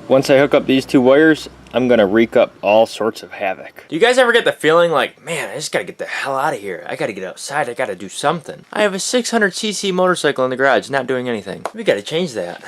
Once I hook up these two wires, I'm gonna wreak up all sorts of havoc. Do you guys ever get the feeling like, man, I just gotta get the hell out of here. I gotta get outside, I gotta do something. I have a 600cc motorcycle in the garage, not doing anything. We gotta change that.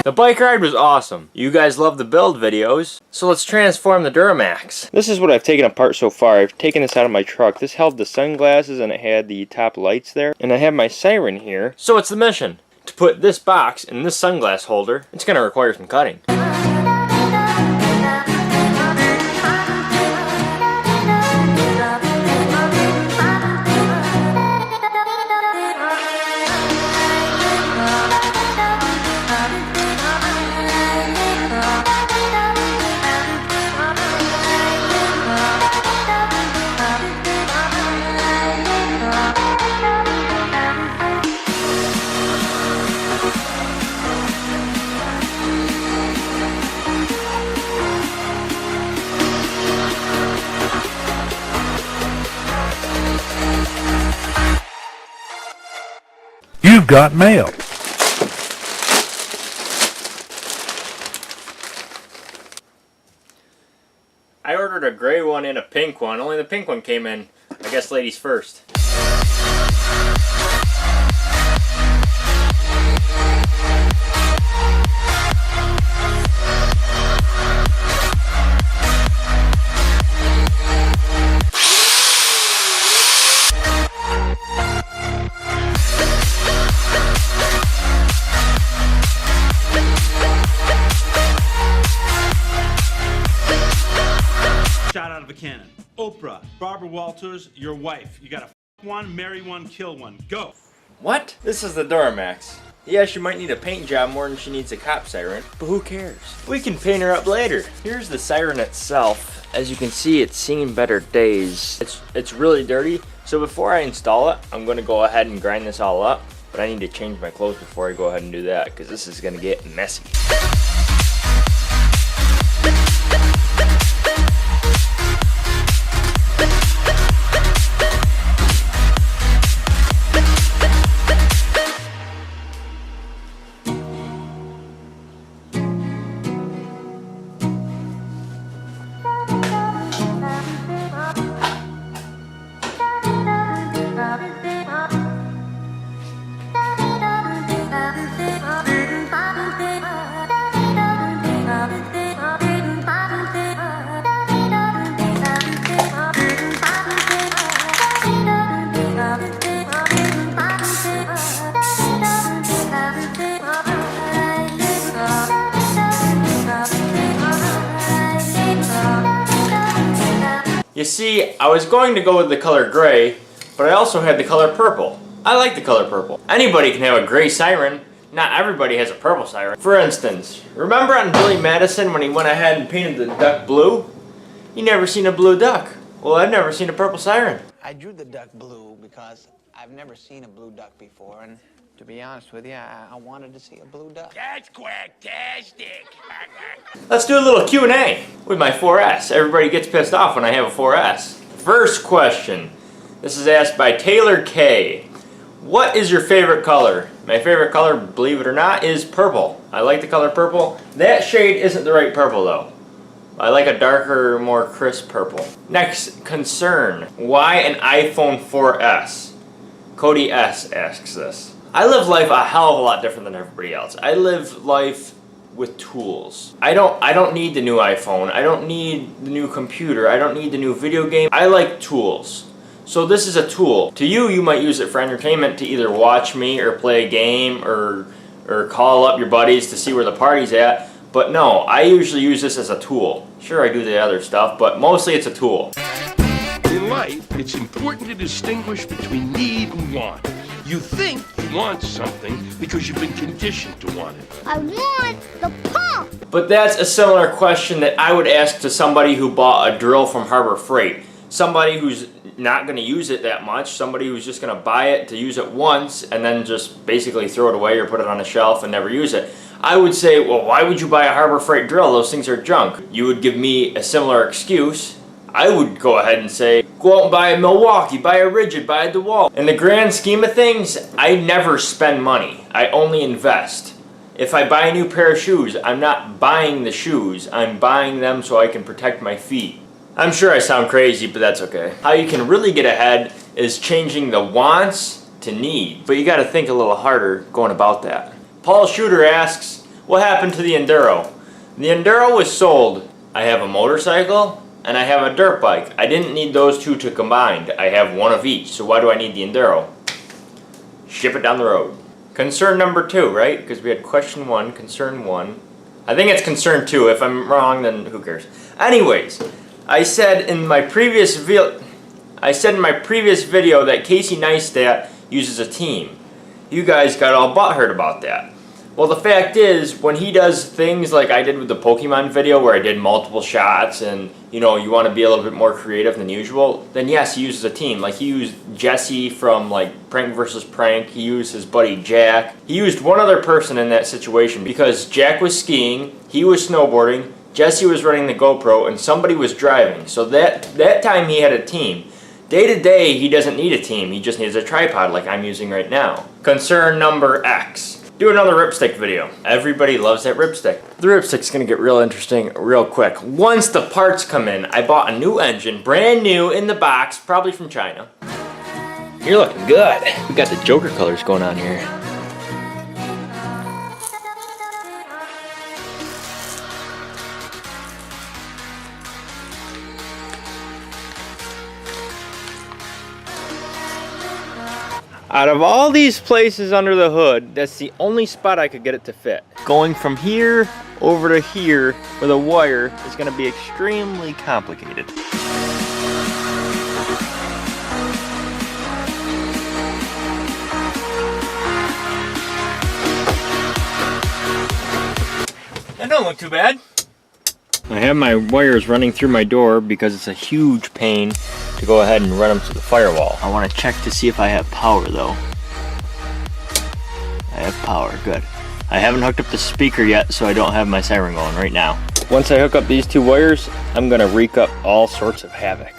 The bike ride was awesome. You guys love the build videos, so let's transform the DURAMAX. This is what I've taken apart so far. I've taken this out of my truck. This held the sunglasses and it had the top lights there. And I have my Siren here. So it's the mission. To put this box in this sunglass holder, it's gonna require some cutting. You've got mail. I ordered a gray one and a pink one. Only the pink one came in. I guess ladies first. Shot out of a cannon. Oprah, Barbara Walters, your wife. You gotta f one, marry one, kill one. Go. What? This is the DURAMAX. Yeah, she might need a paint job more than she needs a cop siren, but who cares? We can paint her up later. Here's the siren itself. As you can see, it's seen better days. It's really dirty, so before I install it, I'm gonna go ahead and grind this all up, but I need to change my clothes before I go ahead and do that, because this is gonna get messy. You see, I was going to go with the color gray, but I also had the color purple. I like the color purple. Anybody can have a gray siren. Not everybody has a purple siren. For instance, remember on Billy Madison when he went ahead and painted the duck blue? You never seen a blue duck. Well, I've never seen a purple siren. I drew the duck blue because I've never seen a blue duck before, and to be honest with you, I wanted to see a blue duck. That's quacktastic. Let's do a little Q&A with my 4S. Everybody gets pissed off when I have a 4S. First question. This is asked by Taylor K. What is your favorite color? My favorite color, believe it or not, is purple. I like the color purple. That shade isn't the right purple though. I like a darker, more crisp purple. Next concern. Why an iPhone 4S? Cody S asks this. I live life a hell of a lot different than everybody else. I live life with tools. I don't need the new iPhone. I don't need the new computer. I don't need the new video game. I like tools. So this is a tool. To you, you might use it for entertainment to either watch me or play a game or call up your buddies to see where the party's at. But no, I usually use this as a tool. Sure, I do the other stuff, but mostly it's a tool. In life, it's important to distinguish between need and want. You think you want something because you've been conditioned to want it. I want the pump! But that's a similar question that I would ask to somebody who bought a drill from Harbor Freight. Somebody who's not going to use it that much, somebody who's just going to buy it to use it once and then just basically throw it away or put it on a shelf and never use it, I would say, well, why would you buy a Harbor Freight drill? Those things are junk. You would give me a similar excuse. I would go ahead and say, go out and buy a Milwaukee, buy a Rigid, buy a DeWalt. In the grand scheme of things, I never spend money. I only invest. If I buy a new pair of shoes, I'm not buying the shoes. I'm buying them so I can protect my feet. I'm sure I sound crazy, but that's okay. How you can really get ahead is changing the wants to need. But you gotta think a little harder going about that. Paul Shooter asks, what happened to the Enduro? The Enduro was sold. I have a motorcycle and I have a dirt bike. I didn't need those two to combine. I have one of each, so why do I need the Enduro? Ship it down the road. Concern number 2, right? Because we had question 1, concern 1. I think it's concern 2. If I'm wrong, then who cares? Anyways, I said in my previous video that Casey Neistat uses a team. You guys got all butthurt about that. Well, the fact is, when he does things like I did with the Pokemon video where I did multiple shots and, you know, you want to be a little bit more creative than usual, then yes, he uses a team. Like he used Jesse from like Prank vs. Prank. He used his buddy Jack. He used one other person in that situation because Jack was skiing, he was snowboarding, Jesse was running the GoPro, and somebody was driving. So that time he had a team. Day to day, he doesn't need a team. He just needs a tripod like I'm using right now. Concern number X. Do another ripstick video. Everybody loves that ripstick. The ripstick's gonna get real interesting real quick. Once the parts come in, I bought a new engine, brand new in the box, probably from China. You're looking good. We got the Joker colors going on here. Out of all these places under the hood, that's the only spot I could get it to fit. Going from here over to here with a wire is going to be extremely complicated. That don't look too bad. I have my wires running through my door because it's a huge pain to go ahead and run them to the firewall. I want to check to see if I have power though. I have power, good. I haven't hooked up the speaker yet, so I don't have my siren going right now. Once I hook up these 2 wires, I'm gonna wreak up all sorts of havoc.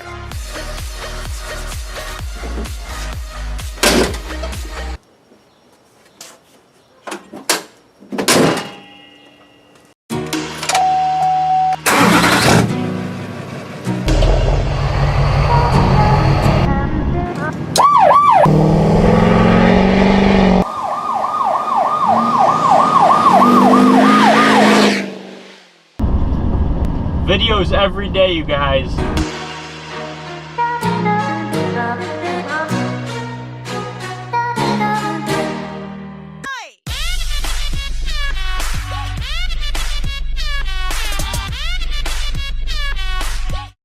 Videos every day, you guys.